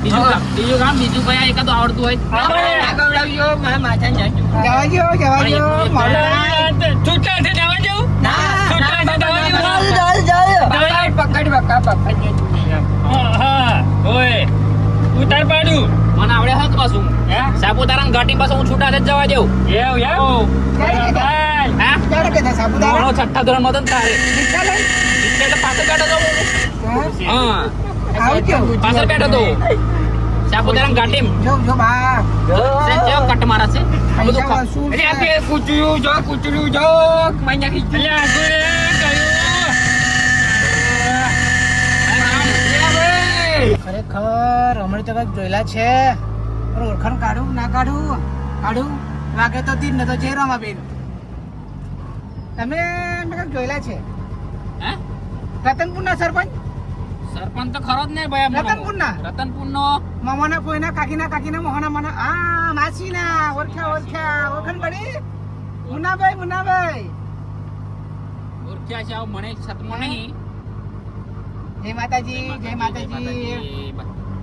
બીજું કામ બીજું કયા એકાદ આવડતું હોય ગવડાવજો મારા માથાને જાજુ છૂટા છે જવા જેવું પકડ હા ઓય ઉતાર પાડું મને આવડે હક પાછું સાપુતારા ઘાટી પાસે હું છૂટા જ જવા દેવું હા છઠ્ઠા ધોરણ માં તારે પાછળ બેઠો તો હા પાછળ બેઠો તો સાપુતારા ઘાટી કટ મારા છે કૂતરું જો ખરેખર હમણાં તો કઈક જોયેલા છે ઓળખાણ કાઢું ના કાઢું વાગે તો તીર ને તો જય રમાબેન તમે કઈક જોયેલા છે રતનપુર ના સરપંચ તો ખરો જ ને ભાઈ રતનપુર નો મામાના કોઈના કાકીના મોહના માના માસીના ઓળખાણ પડી મુન્નાભાઈ ઓળખ્યા છે મને સતમો નહીં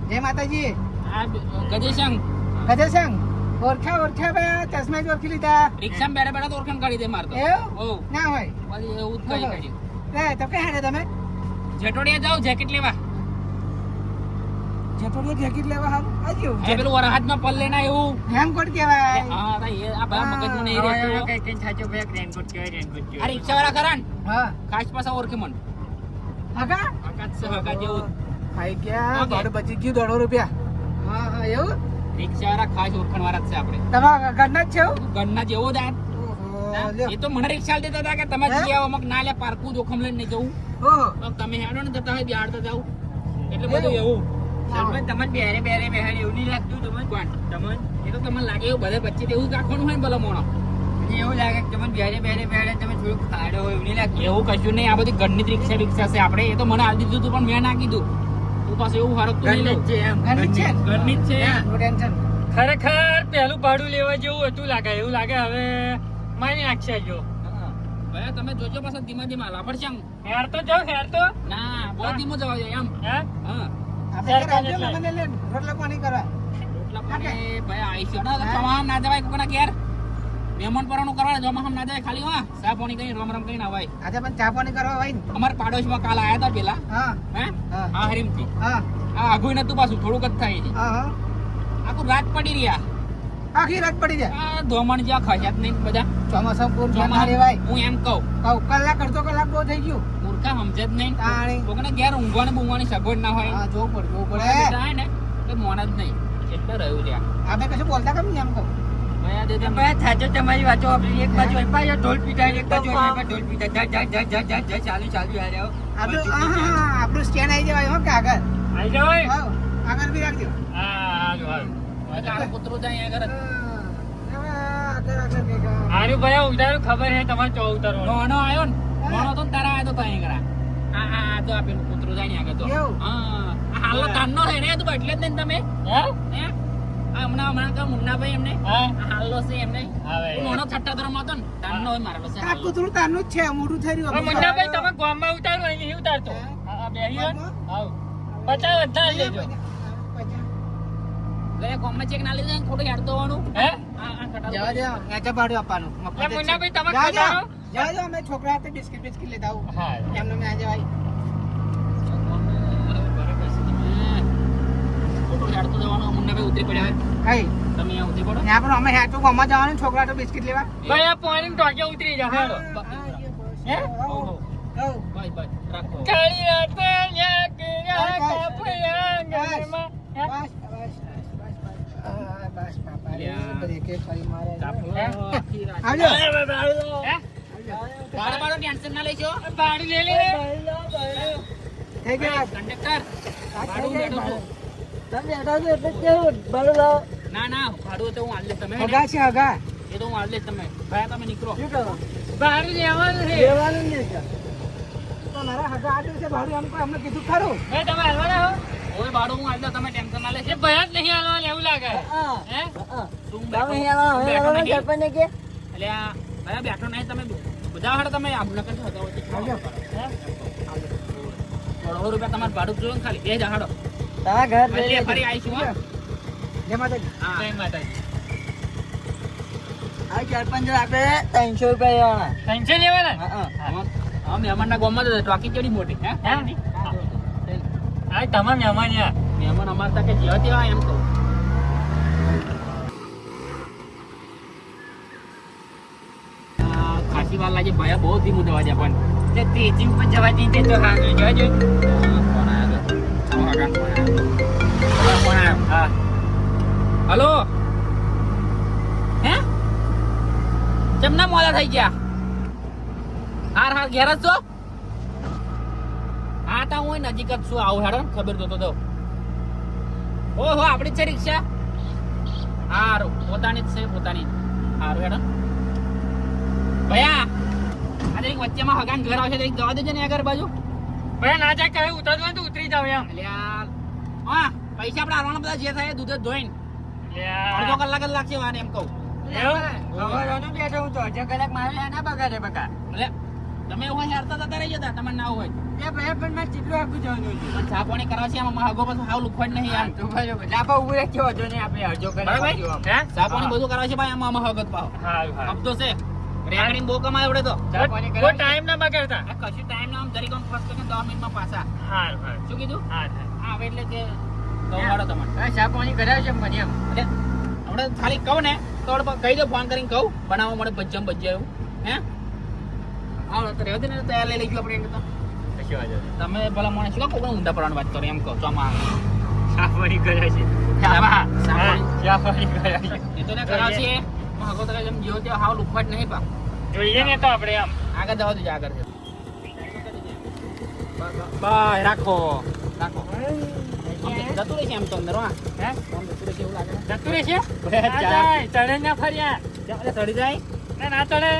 જય માતાજી આ ગજેશંગ ઓળખ્યા ભાઈ ચશ્મા જ ઓળખી લીધા રિક્ષામાં બેઠા બેઠા તો ઓળખાણ કાઢી દે મારતો ના હોય પછી એવું જ કઈ કાઢ્યું તો કઈ હાડે તમે જેટોડિયા જાવ જેકેટ લેવા આવ્યું પેલું વરહાજમાં પલ લેના એવું રેનકોટ કહેવાય હા આ બા મગજનું નહીં રહેતું આ રિક્ષા વાળા ખરા ને હા ખાસ પાછા ઓળખે મન હગા હકા જેવું ભાઈ ક્યાં ભાડું બચી ગયું $100 હા એવું રિક્ષા વાળા ખાસ ઓળખાણ વાળા જ છે આપણે તમારા ઘરના જ છે ગણના જેવો જ એ તો મને રિક્ષા દેતા હતા કે તમે જઈ આવો મગ ના લે પારકું જોખમ લઈને નહીં જવું તમે હેડો ને જતા હોય બિહાડતા જાવ એટલે બધું એવું તમને બેરે એવું નહીં લાગતું તમને એ તો તમને લાગે એવું બધા વચ્ચે એવું રાખવાનું હોય ને ભલા મોણો એવું લાગે તમને બેરે તમે થોડું ખાડો હોય એવું નહીં લાગતું એવું કશું નહીં આ બધી ઘરની જ રિક્ષા છે આપણે એ તો મને હાલ દીધું હતું પણ મેં ના કીધું તું પાસે એવું હરકતું નહીં લઉં ઘરની જ છે ખરેખર પેલું ભાડું લેવા જેવું હતું લાગે એવું લાગે હવે માની નાખશે જો ભાઈ તમે જોજો પાછા ધીમા લાફડ છે હેર તો જાવ ના બહુ ધીમો જવા જોઈએ એમ હા હા રોટલા પાણી કરવા ભાઈ આઈશ તમામ ના જવાય કોના ઘેર મહેમાન પરવાનું કરવાના જો ના જાય ખાલી હા ચા પાણી કઈ રમ કઈ ના ભાઈ આજે પણ ચા પાણી કરવા હોય ને અમાર પાડોશમાં કાલ આયા હતા પેલા હા આ હરીમથી હા આ આગુય નતું પાછું થોડુંક જ થાય છે હા આખું રાત પડી રહ્યા આખી રાત પડી જાય આ ધોમણ જ્યાં ખસ્યા જ નહીં બધા ચોમાસા પૂર રેવાય હું એમ કહું કલાક અડધો કલાક બહુ થઈ ગયું મૂર્ખા સમજે જ નહીં તાણી કોકને ઘેર ઊંઘવાની બૂંઘવાની સગવડ ના હોય હા જોવું પડે થાય ને તો મોન જ નહીં એટલે રહ્યું ત્યાં આપણે કશું બોલતા કેમ એમ કહું તમારી વાતો એક બાજુ ઢોલ પીટા એક બાજુ આપણું સ્ટેન્ડ આવી જવાય હો કે આગળ આવી જાવ આગળ બી રાખજો કૂતરું જાય આગળ આનું ભાઈ ઉતારું ખબર હે તમારે ચો ઉતારવાનો નોનો આવ્યો ને નોનો તો તારા આવ્યો તો ત્યાં આગળ આ તો આ પેલું કૂતરું જાય ને આગળ તો હા હાલો તાનનો છે ને તો એટલે જ નહીં તમે હે હમણાં તો મુન્નાભાઈ એમને હાલો છે એમને નોનો છઠ્ઠા ધોરણમાં હતો ને તાનનો હોય મારેલો છે આ કૂતરું તારનું જ છે મોટું થઈ રહ્યું મુન્નાભાઈ તમે ગામમાં ઉતારો અહીં નહીં ઉતારતો બેહી આવ 50 લેજો લે કોમમાં ચેક ના લીધે થોડું હેડતો હોવાનું હે જવા દે નેચા ભાડું આપવાનું મુન્નાભાઈ તમે જવા દો અમે છોકરા હાથે બિસ્કિટ લેતા આવું હા એમને મેં આજે ભાઈ થોડું હેડતો જવાનું મુન્નાભાઈ ઉતરી પડ્યા કઈ તમે અહીંયા ઉતરી પડો ત્યાં પણ અમે હેઠું ગામમાં જવાનું છોકરા તો બિસ્કિટ લેવા ભાઈ આ પાણી ટોકે ઉતરી જશે હે બાય બાય રાખો કાળી રાતે યા કાપયાંગમાં બસ પાપા બ્રેકે ફરી મારે આવજો આવજો બાળો ટેન્શન ના લેજો પાણી લે થઈ ગયા કંડક્ટર ભાડું બેઠો છું તમે બેઠા છો એટલે કેવું ભાડું લાવો ના ભાડું તો હું આલે તમે હગા છે હગા એ તો હું આલે તમે ભાઈ તમે નીકળો શું કરો પાણી લેવાનું છે લેવાનું નહીં છે તો મારા હગા આટલું છે ભાડું એમ કોઈ અમને કીધું ખરું એ તમે હાલવાના હો ઓય ભાડું હું આલે તમે ટેન્શન ના લેજો એ ભય જ નહીં હાલવાનું એવું લાગે હે તું તમે અહીંયા હવે સરપંચને કે એટલે આ ભાઈ બેઠો નહીં તમે બધા હાડ તમે આમના કરજો હતા હોય આવજો હે ₹100 તમારે ભાડું જોયું ને ખાલી 2000 હાડો તારા ઘર એટલે ફરી આવીશું હો. જય માતાજી. હા. જય માતાજી. આ 4-5 આપે 300 રૂપિયા લેવાના. ટેન્શન લેવાના ને? હા મહેમાનના ગામમાં તો ચોકી કેડી મોટી હે હે? આ તમામ મહેમાન યાર. મહેમાન અમાર તા કે જેવા તેવા એમ કહું. ખાસી વાર લાગે ભયા બહુ ધીમું જવા દે પણ તે તેજી ઉપર જવા દીધે તો હા જોજો. ફોન આવ્યો તો. ફોન આવ્યો. હા હલો હે કેમ ના મોડા થઈ ગયા? હાર ઘેર જ છો? હા તા હું નજીક જ છું. આવું હેડો ખબર તો ઓહો આપણી જ છે રિક્ષા. હારું પોતાની જ છે પોતાની. હારું હેડો ભયા આ જરીક વચ્ચેમાં હગાન ઘર આવશે જરીક જવા દેજો ને આગળ બાજુ. ભાઈ ના જાય કહે ઉતરવું હોય તો ઉતરી જાવ એમ. અલ્યા હા પૈસા આપણે આવવાના બધા જે થાય દૂધ જ ધોઈને અડધો કલાક જ લાગશે વાને એમ કહું. બેઠો હું તો અડધો કલાક મારે ના બગાડે બગા. એટલે તમે હું હેરતા જતા રહી જતા તમારે ના હોય એ ભાઈ પણ મારે કેટલું આગું જવાનું છે. પણ ચા પાણી કરવા છે આમાં હગો પછી હાવ લુખવાડ નહીં યાર. તો બરાબર લાપા ઉભું રાખ્યો હતો ને આપણે અડધો કલાક બરાબર? હે ચા પાણી બધું કરવા છે ભાઈ આમાં હગત પાવ હારું હારું. હપ્તો છે રેકડીને બહુ કમાય એવડે તો ચા પાણી કોઈ ટાઈમ ના બગાડતા. આ કશું ટાઈમ ના આમ જરીક આમ ફર્સ્ટ કરીને 10 મિનિટમાં પાછા. હારું હારું. શું કીધું? હા હા હવે એટલે કે તો વાળો તમારે ચા પાણી કરાવશે મને એમ. એટલે હમણાં ખાલી કહું ને તો કહી દો ફોન કરીને કહું બનાવવા મળે ભજ્જમ ભજ્જા એવું હે હા તો રહેવા દે ને તૈયાર લઈ લઈશું આપણે એને તો. કશી વાત નથી. તમે ભલા મને શું કોઈ ઊંડા પડવાની વાત કરો એમ કહો ચોમાં ચા પાણી કરાવશે. હા ચા પાણી કરાવશે. એ તો ને કરાવશે હગો તો જેમ જેવો તેવો હાવ લુખવાટ નહીં પા જોઈએ ને તો આપણે આમ આગળ જવા દેજો આગળ છે બાય રાખો રાખો જતું રહેશે એમ તો અંદર હા હે આમ જતું રહેશે એવું લાગે ને જતું રહેશે. ચા. જાય ચડે ના ફર્યા. એટલે ચડી જાય ના ના ચડે.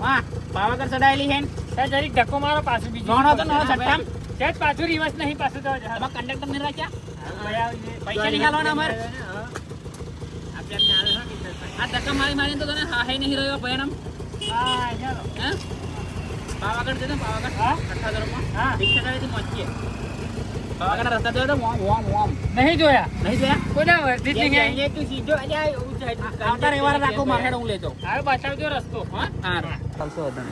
હા પાવાગઢ ચડાયેલી છે ત્યાં જરીક ધક્કો મારો પાછું બીજું. નોણો તો નોણો છઠ્ઠામ ત્યાં જ પાછું રિવર્સ નહીં પાછું તો તમે કંડક્ટર નહીં રાખ્યા પૈસા પૈસા નહીં આલવાના અમારે. આ ધક્કા મારી મારીને તો તને હાહે નહીં રહ્યો ભયાનમ હે પાવાગઢ જતો પાવાગઢ હા? અઠ્ઠાદરમાં હા. રિક્ષા ગાડીથી પહોંચીએ પાવાગઢ રસ્તા જોયો તો વોમ વોમ નહીં જોયા નહીં જોયા કોના વર્ધિત નહીં ગયા? તું સીધો આવતા રવિવારે રાખો મારે હેડ હું લેતો હવે બતાવજો રસ્તો. હા ચાલશો વધુ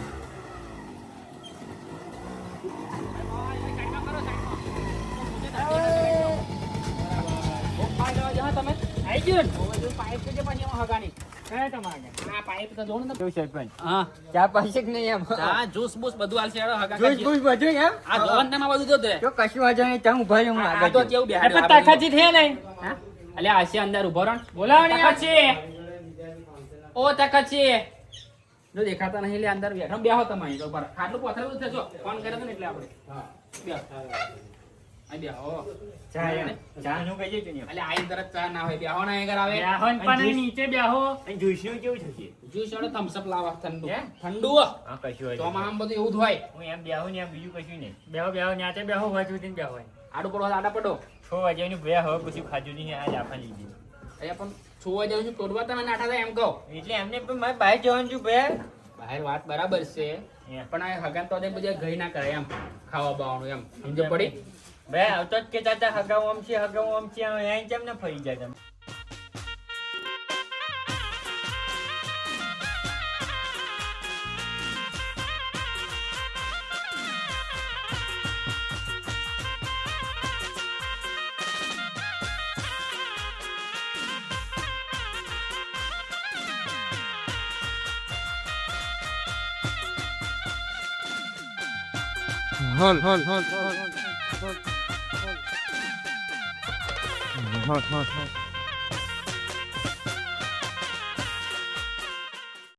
તમે આવી ગયો ને? પાઇપ છે પછી એમાં હગાની કયા તમારે? આ પાઇપ તો જોઉં ને કેવું સરપંચ? હા ચા પાશે કે નહીં એમ? ચા જ્યુસ બૂસ બધું હાલશે હેડો હગા જોઈશ કાઢીએ. બુશ બધું એમ? આ જોવાનું તમે બધું જો તે જો કશું વાંધો નહીં, ત્યાં ઊભા રહો, હું આ આગળ તો જઉં. કેવું એ બેહાડ્યું પણ આ બધું. તાકાતથી થયા નહીં. હા? અલ્યા આશે અંદર ઉભો રહો ને. બોલાવો ને યાર. તકચી. ઓ તકચી. જો દેખાતા નહીં એટલે અંદર બેઠો બેહો તમે અહીં તો ઉપર ખાટલું પથરેલું છે જો ફોન કર્યો તો ને એટલે આપણે બેહો. અહીં બેહો. ચા એમ. ચાનું કહીએ કે નહીં? એટલે આઈ તરત ચા ના હોય બેહો ના અહીં આગળ આવે બેહો ને પણ અહીં નીચે બેહો. અહીં જોઈશું કેવું થશે? જ્યુસ વાળો થમ્સ અપ લાવો ઠંડુ હે? ઠંડુ હા, કશું વાંધો તો નહીં. આમ બધું એવું જ હોય હું એમ બેહું ને એમ બીજું કશું નહીં. બેહો બેહો ન્યાતે બેહો વાંચું ને બેહો. આડું પડો આડા પડો 6 વાગ્યાનું બે હવે કશું ખાધું નહીં, આજ આફા લીધી. અહીંયા પણ છુવા જાઉં છું તોડવા તમે નાઠા થાય એમ કહો એટલે એમને પણ મારે બહાર જવાનું છું બે. બહાર વાત બરાબર છે પણ આ હગાન તો બધા ગઈ ના કરે એમ ખાવા બાવાનું એમ સમજ પડી બે આવતો જ કેતા હતા હગાઉ આમ છે હગાઉ આમ છે, હવે અહીં કેમ ને ફરી જાય તમે? Hold.